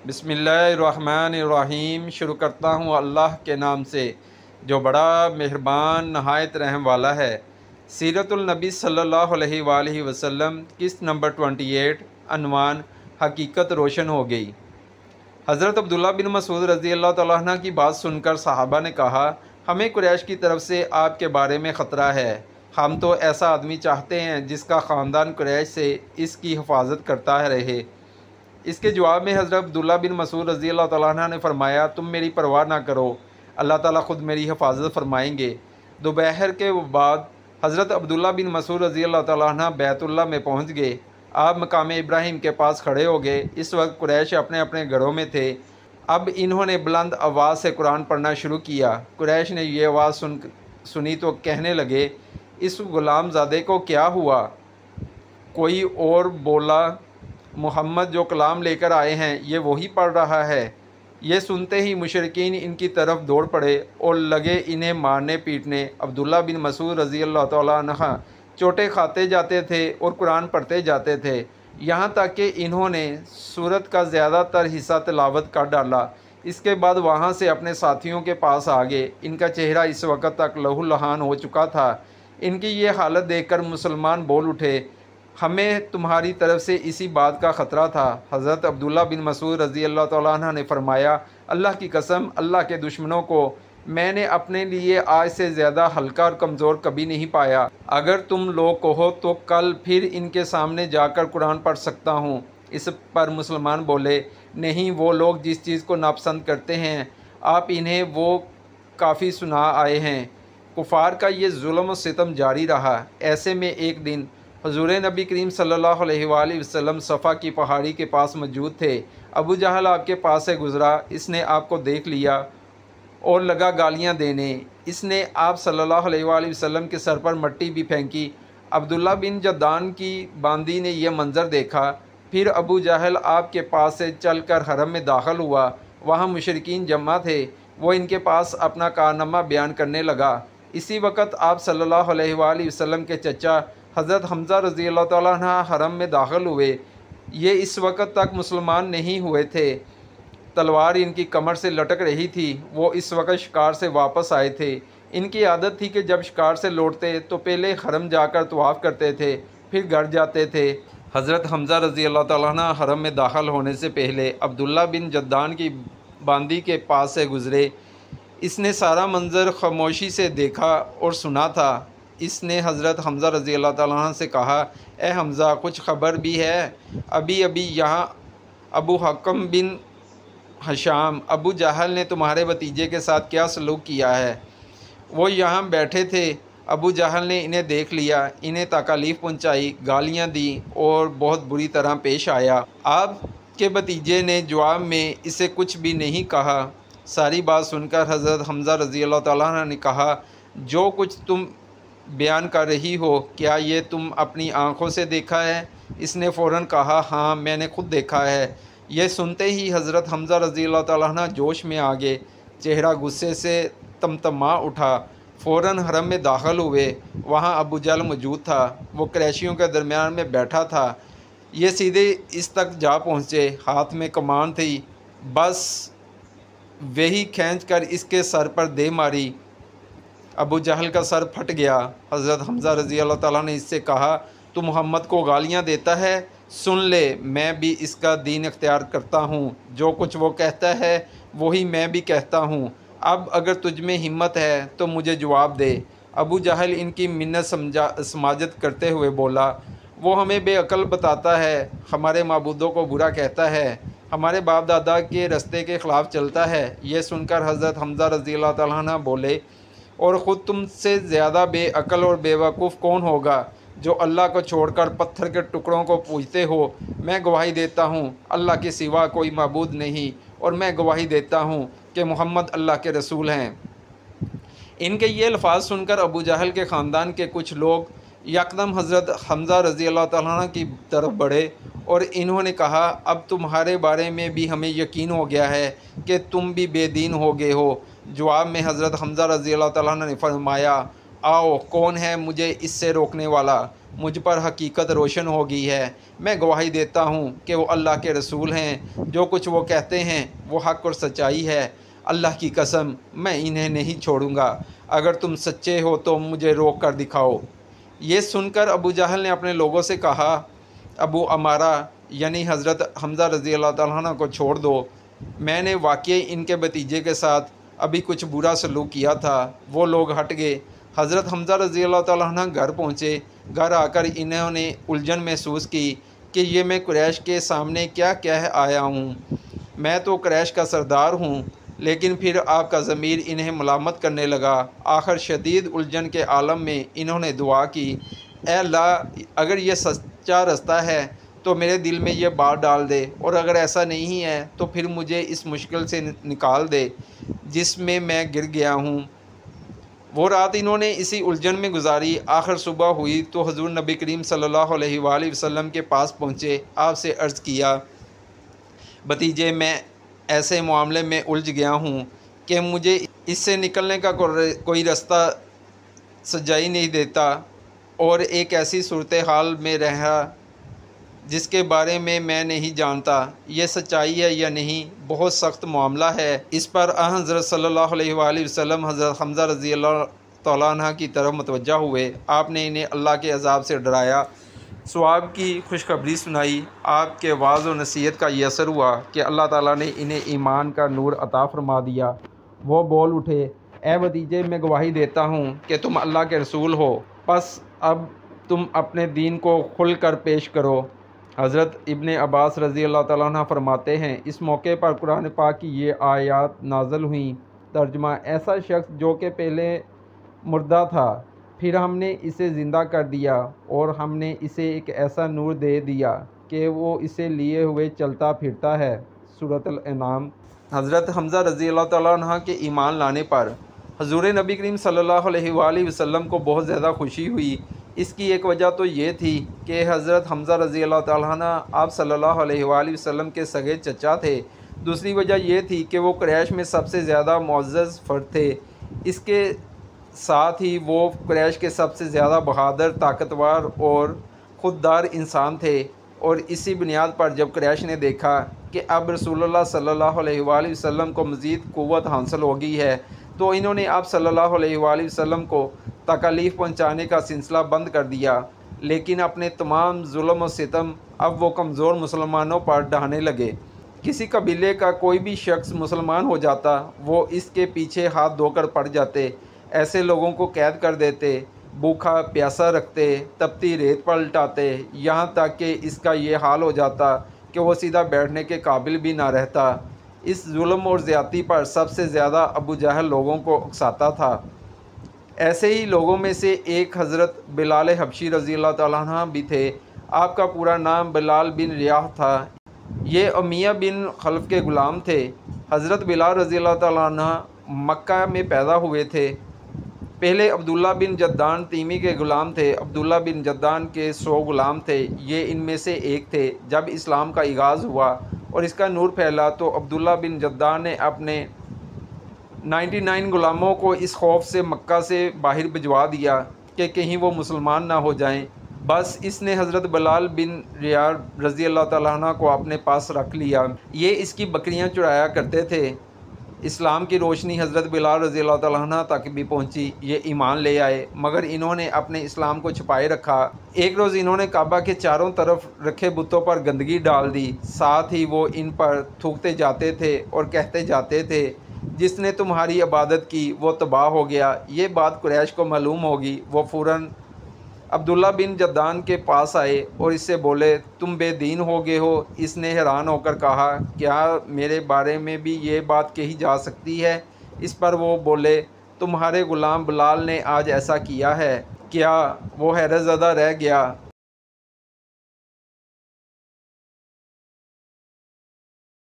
बिस्मिल्लाहिर्रहमानिर्रहीम। शुरू करता हूँ अल्लाह के नाम से जो बड़ा मेहरबान नहायत रहम वाला है। सीरतुल नबी सल्लल्लाहु अलैहि वसल्लम किस्त नंबर 28। अनवान हकीकत रोशन हो गई। हज़रत अब्दुल्ला बिन मसूद रज़ी अल्लाह तआला अन्हु की बात सुनकर सहाबा ने कहा, हमें कुरैश की तरफ से आपके बारे में ख़तरा है। हम तो ऐसा आदमी चाहते हैं जिसका ख़ानदान कुरैश से इसकी हिफाजत करता रहे। इसके जवाब में हज़रत अब्दुल्ला बिन मसूद रज़ी अल्लाह तआला अन्हु ने फरमाया, तुम मेरी परवाह ना करो, अल्लाह ताला ख़ुद मेरी हिफाजत फरमाएंगे। दोपहर के बाद हज़रत अब्दुल्ला बिन मसूद रज़ी अल्लाह तआला अन्हु बैतुल्लाह में पहुँच गए। आप मकाम इब्राहिम के पास खड़े हो गए। इस वक्त कुरैश अपने अपने घरों में थे। अब इन्होंने बुलंद आवाज़ से कुरान पढ़ना शुरू किया। कुरैश ने यह आवाज़ सुनी तो कहने लगे, इस ग़ुलामज़ादे को क्या हुआ? कोई और बोला, मोहम्मद जो कलाम लेकर आए हैं ये वही पढ़ रहा है। ये सुनते ही मुशरिकीन इनकी तरफ दौड़ पड़े और लगे इन्हें मारने पीटने। अब्दुल्ला बिन मसूद रज़ी अल्लाह तआला अन्हु चोटें खाते जाते थे और कुरान पढ़ते जाते थे, यहाँ तक कि इन्होंने सूरत का ज़्यादातर हिस्सा तिलावत कर डाला। इसके बाद वहाँ से अपने साथियों के पास आ गए। इनका चेहरा इस वक्त तक लहूलुहान हो चुका था। इनकी ये हालत देखकर मुसलमान बोल उठे, हमें तुम्हारी तरफ से इसी बात का ख़तरा था। हज़रत अब्दुल्ला बिन मसूद रज़ी अल्लाह तआला अन्हु ने फरमाया, अल्लाह की कसम, अल्लाह के दुश्मनों को मैंने अपने लिए आज से ज़्यादा हल्का और कमज़ोर कभी नहीं पाया। अगर तुम लोग कहो तो कल फिर इनके सामने जाकर कुरान पढ़ सकता हूँ। इस पर मुसलमान बोले, नहीं, वो लोग जिस चीज़ को नापसंद करते हैं आप इन्हें वो काफ़ी सुना आए हैं। कुफ़ार का ये जुल्म व सितम जारी रहा। ऐसे में एक दिन हुज़ूर नबी करीम सल्लल्लाहु अलैहि वसल्लम सफ़ा की पहाड़ी के पास मौजूद थे। अबू जहल आपके पास से गुज़रा। इसने आपको देख लिया और लगा गालियां देने। इसने आप सल्लल्लाहु अलैहि वसल्लम के सर पर मट्टी भी फेंकी। अब्दुल्ला बिन जद्दान की बांदी ने यह मंज़र देखा। फिर अबू जहल आपके पास से चलकर हरम में दाखिल हुआ। वहाँ मुशरिकीन जमा थे। वो इनके पास अपना कारनामा बयान करने लगा। इसी वक्त आप सल्लल्लाहु अलैहि वसल्लम के चचा हज़रत हमज़ा रज़ी अल्लाह तआला अन्हु हरम में दाखिल हुए। ये इस वक्त तक मुसलमान नहीं हुए थे। तलवार इनकी कमर से लटक रही थी। वो इस वक्त शिकार से वापस आए थे। इनकी आदत थी कि जब शिकार से लौटते तो पहले हरम जाकर तवाफ़ करते थे, फिर घर जाते थे। हज़रत हमज़ा रज़ी अल्लाह तआला अन्हु हरम में दाखिल होने से पहले अब्दुल्ला बिन जद्दान की बांदी के पास से गुज़रे। इसने सारा मंज़र खामोशी से देखा और सुना था। इसने हज़रत हमज़ा रज़ी अल्लाह तआला अन्हु से कहा, ए हमज़ा, कुछ ख़बर भी है? अभी अभी यहाँ अबू हकम बिन हशाम अबू जहल ने तुम्हारे भतीजे के साथ क्या सलूक किया है? वो यहाँ बैठे थे। अबू जहल ने इन्हें देख लिया, इन्हें तकलीफ़ पहुँचाई, गालियाँ दी और बहुत बुरी तरह पेश आया। आपके भतीजे ने जवाब में इसे कुछ भी नहीं कहा। सारी बात सुनकर हज़रत हमज़ा रज़ी अल्लाह तआला अन्हु ने कहा, जो कुछ तुम बयान कर रही हो क्या ये तुम अपनी आँखों से देखा है? इसने फ़ौरन कहा, हाँ, मैंने खुद देखा है। यह सुनते ही हज़रत हमज़ा रज़ी अल्लाह तआला अन्हु जोश में आ गए। चेहरा गुस्से से तमतमा उठा। फ़ौरन हरम में दाखिल हुए। वहाँ अबू जहल मौजूद था। वो कुरैशियों के दरमियान में बैठा था। ये सीधे इस तक जा पहुँचे। हाथ में कमान थी, बस वही खींच कर इसके सर पर दे मारी। अबू जहल का सर फट गया। हज़रत हमज़ा रज़ी अल्लाह तआला ने इससे कहा, तू मोहम्मद को गालियाँ देता है? सुन ले, मैं भी इसका दीन इख्तियार करता हूँ। जो कुछ वो कहता है वही मैं भी कहता हूँ। अब अगर तुझ में हिम्मत है तो मुझे जवाब दे। अबू जहल इनकी मिन्नत समाजत करते हुए बोला, वो हमें बेअक्ल बताता है, हमारे माबूदों को बुरा कहता है, हमारे बाप दादा के रास्ते के ख़िलाफ़ चलता है। यह सुनकर हज़रत हमज़ा रज़ी अल्लाह तआला अन्हु बोले, और ख़ुद तुमसे ज़्यादा बेअक्ल और बेवकूफ़ कौन होगा जो अल्लाह को छोड़कर पत्थर के टुकड़ों को पूजते हो? मैं गवाही देता हूँ अल्लाह के सिवा कोई माबूद नहीं, और मैं गवाही देता हूँ कि मोहम्मद अल्लाह के रसूल हैं। इनके ये अल्फाज सुनकर अबू जहल के ख़ानदान के कुछ लोग यकदम हज़रत हमज़ा रज़ी अल्लाह तआला अन्हु की तरफ बढ़े और इन्होंने कहा, अब तुम्हारे बारे में भी हमें यकीन हो गया है कि तुम भी बेदीन हो गए हो। जवाब में हज़रत हमज़ा रज़ी अल्लाह तआला अन्हु ने फरमाया, आओ, कौन है मुझे इससे रोकने वाला? मुझ पर हकीकत रोशन हो गई है। मैं गवाही देता हूँ कि वो अल्लाह के रसूल हैं। जो कुछ वो कहते हैं वो हक़ और सच्चाई है। अल्लाह की कसम, मैं इन्हें नहीं छोड़ूंगा। अगर तुम सच्चे हो तो मुझे रोक कर दिखाओ। ये सुनकर अबू जहल ने अपने लोगों से कहा, अबू अमारा यानी हज़रत हमज़ा रज़ी अल्लाह तआला अन्हु को छोड़ दो। मैंने वाकई इनके भतीजे के साथ अभी कुछ बुरा सलूक किया था। वो लोग हट गए। हज़रत हमज़ा रज़ी अल्लाह तआला अन्हु घर पहुँचे। घर आकर इन्होंने उलझन महसूस की कि ये मैं कुरैश के सामने क्या कह आया हूँ। मैं तो कुरैश का सरदार हूँ। लेकिन फिर आपका ज़मीर इन्हें मलामत करने लगा। आखिर शदीद उलझन के आलम में इन्होंने दुआ की, ऐ अल्लाह, अगर ये सच्चा रास्ता है तो मेरे दिल में ये बात डाल दे, और अगर ऐसा नहीं है तो फिर मुझे इस मुश्किल से निकाल दे जिसमें मैं गिर गया हूँ। वो रात इन्होंने इसी उलझन में गुजारी। आखिर सुबह हुई तो हुज़ूर नबी करीम सल्लल्लाहु अलैहि वसल्लम के पास पहुँचे। आपसे अर्ज़ किया, भतीजे, मैं ऐसे मामले में उलझ गया हूँ कि मुझे इससे निकलने का कोई रास्ता सुझाई नहीं देता, और एक ऐसी सूरत हाल में रहा जिसके बारे में मैं नहीं जानता ये सच्चाई है या नहीं। बहुत सख्त मामला है। इस पर हज़रत सल्लल्लाहु अलैहि वसल्लम हज़रत हमज़ा रज़ी अल्लाह तआला अन्हु की तरफ मुतवज्जा हुए। आपने इन्हें अल्लाह के अज़ाब से डराया, सवाब की खुशखबरी सुनाई। आपके वाज़ और नसीहत का ये असर हुआ कि अल्लाह ताला ने इन्हें ईमान का नूर अता फरमा दिया। वो बोल उठे, ए भतीजे, मैं गवाही देता हूँ कि तुम अल्लाह के रसूल हो। बस अब तुम अपने दीन को खुल कर पेश करो। हज़रत इब्ने अब्बास रज़ी अल्लाह तआला अन्हु फरमाते हैं, इस मौके पर कुरान पाक की ये आयत नाज़िल हुई। तर्जुमा, ऐसा शख्स जो कि पहले मुर्दा था, फिर हमने इसे ज़िंदा कर दिया और हमने इसे एक ऐसा नूर दे दिया कि वो इसे लिए हुए चलता फिरता है। सूरतुल अनाम। हज़रत हमज़ा रज़ी अल्लाह तआला अन्हु के ईमान लाने पर हुज़ूर नबी करीम सल्लल्लाहु अलैहि वसल्लम को बहुत ज़्यादा खुशी हुई। इसकी एक वजह तो ये थी कि हज़रत हमज़ा रज़ी अल्लाह तआला अन्हु आप सल्लल्लाहु अलैहि वसल्लम के सगे चचा थे। दूसरी वजह ये थी कि वो कुरैश में सबसे ज़्यादा मुअज़्ज़ज़ फ़र्द थे। इसके साथ ही वो कुरैश के सबसे ज़्यादा बहादुर, ताकतवर और ख़ुददार इंसान थे। और इसी बुनियाद पर जब कुरैश ने देखा कि अब रसूलुल्लाह सल्लल्लाहु अलैहि वसल्लम को मज़ीद क़ुव्वत हासिल हो गई है, तो इन्होंने आप सल्लल्लाहु अलैहि वसल्लम को तकलीफ़ पहुँचाने का सिलसिला बंद कर दिया। लेकिन अपने तमाम जुल्म और सितम अब वो कमज़ोर मुसलमानों पर ढाने लगे। किसी कबीले का कोई भी शख्स मुसलमान हो जाता, वो इसके पीछे हाथ धोकर पड़ जाते। ऐसे लोगों को कैद कर देते, भूखा प्यासा रखते, तपती रेत पर लटाते, यहाँ तक कि इसका ये हाल हो जाता कि वो सीधा बैठने के काबिल भी ना रहता। इस जुल्म और ज़्यादती पर सबसे ज़्यादा अबू जहल लोगों को उकसाता था। ऐसे ही लोगों में से एक हज़रत बिलाल हबशी रज़ी अल्लाह तआला अन्हु भी थे। आपका पूरा नाम बिलाल बिन रियाह था। ये उमैया बिन खल्फ़ के ग़ुलाम थे। हज़रत बिलाल रज़ी अल्लाह तआला अन्हु मक्का में पैदा हुए थे। पहले अब्दुल्ला बिन जद्दान तीमी के ग़ुलाम थे। अब्दुल्ला बिन जद्दान के 100 ग़ुलाम थे। ये इनमें से एक थे। जब इस्लाम का आगाज़ हुआ और इसका नूर फैला तो अब्दुल्ला बिन जद्दान ने अपने 99 ग़ुलामों को इस खौफ से मक्का से बाहर भिजवा दिया कि कहीं वो मुसलमान ना हो जाएं। बस इसने हज़रत बिलाल बिन रियाह रज़ी अल्लाह तआला अन्हु को अपने पास रख लिया। ये इसकी बकरियां चुराया करते थे। इस्लाम की रोशनी हज़रत बिलाल रज़ी अल्लाह तआला अन्हु तक भी पहुंची। ये ईमान ले आए, मगर इन्होंने अपने इस्लाम को छुपाए रखा। एक रोज़ इन्होंने काबा के चारों तरफ रखे बुतों पर गंदगी डाल दी। साथ ही वो इन पर थूकते जाते थे और कहते जाते थे, जिसने तुम्हारी इबादत की वो तबाह हो गया। ये बात कुरैश को मालूम होगी। वो फ़ौरन अब्दुल्ला बिन जद्दान के पास आए और इससे बोले, तुम बेदीन हो गए हो। इसने हैरान होकर कहा, क्या मेरे बारे में भी ये बात कही जा सकती है? इस पर वो बोले, तुम्हारे ग़ुलाम बिलाल ने आज ऐसा किया है। क्या? वो हैरतज़दा रह गया